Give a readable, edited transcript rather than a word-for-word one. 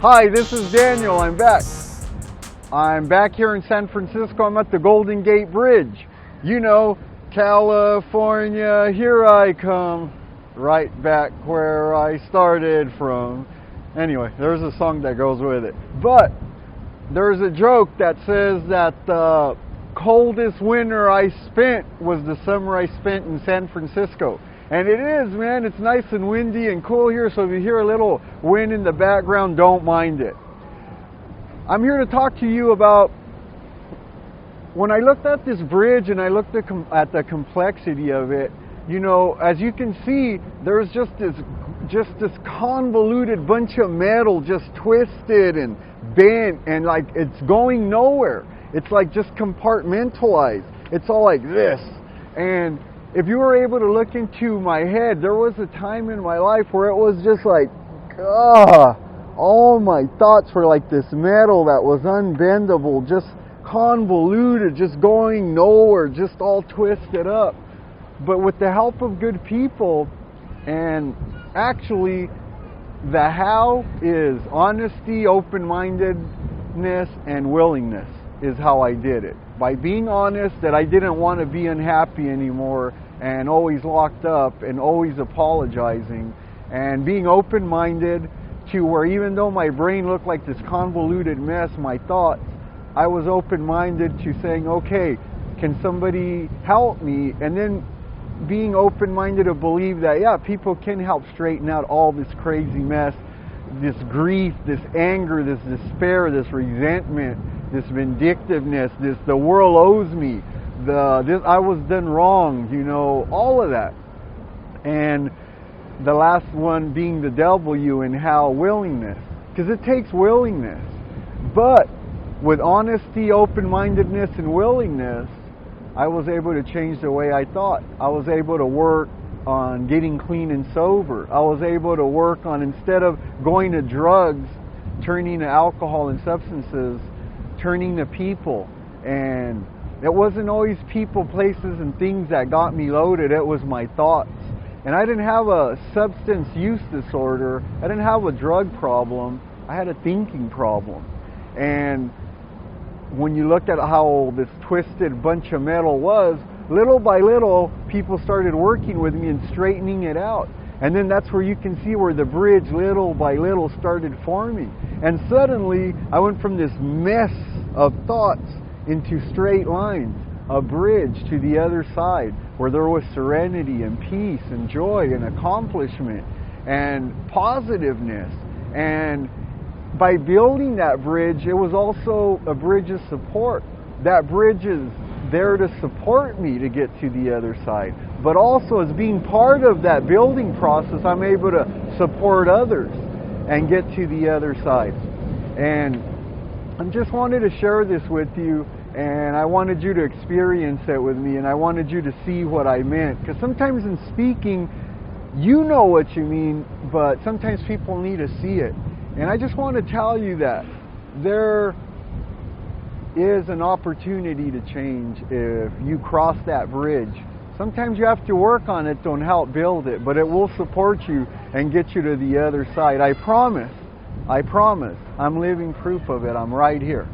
Hi, this is Daniel. I'm back. I'm back here in San Francisco. I'm at the Golden Gate Bridge. You know, California, here I come. Right back where I started from. Anyway, there's a song that goes with it. But there's a joke that says that the coldest winter I spent was the summer I spent in San Francisco. And it is, man. It's nice and windy and cool here, so if you hear a little wind in the background, don't mind it. I'm here to talk to you about when I looked at this bridge and I looked at the complexity of it. You know, as you can see, there's just this convoluted bunch of metal, just twisted and bent, and like it's going nowhere. It's like just compartmentalized. It's all like this. And if you were able to look into my head, there was a time in my life where it was just like, all my thoughts were like this metal that was unbendable, just convoluted, just going nowhere, just all twisted up. But with the help of good people, and actually the how is honesty, open-mindedness, and willingness is how I did it. By being honest that I didn't want to be unhappy anymore and always locked up and always apologizing, and being open-minded to where even though my brain looked like this convoluted mess, my thoughts, I was open-minded to saying, okay, can somebody help me? And then being open-minded to believe that, yeah, people can help straighten out all this crazy mess, this grief, this anger, this despair, this resentment, this vindictiveness, this the world owes me, this I was done wrong, you know, all of that. And the last one being the W and how willingness, because it takes willingness. But with honesty, open-mindedness, and willingness, I was able to change the way I thought. I was able to work on getting clean and sober. I was able to work on, instead of going to drugs, turning to alcohol and substances, turning to people. And it wasn't always people, places, and things that got me loaded. It was my thoughts. And I didn't have a substance use disorder. I didn't have a drug problem. I had a thinking problem. And when you look at how this twisted bunch of metal was, little by little, people started working with me and straightening it out. And then that's where you can see where the bridge, little by little, started forming. And suddenly, I went from this mess of thoughts into straight lines, a bridge to the other side, where there was serenity and peace and joy and accomplishment and positiveness. And by building that bridge, it was also a bridge of support. That bridge is there to support me to get to the other side. But also, as being part of that building process, I'm able to support others and get to the other side. And I just wanted to share this with you, and I wanted you to experience it with me, and I wanted you to see what I meant. Because sometimes in speaking, you know what you mean, but sometimes people need to see it. And I just want to tell you that there is an opportunity to change if you cross that bridge. Sometimes you have to work on it to help build it, but it will support you and get you to the other side. I promise. I'm living proof of it. I'm right here.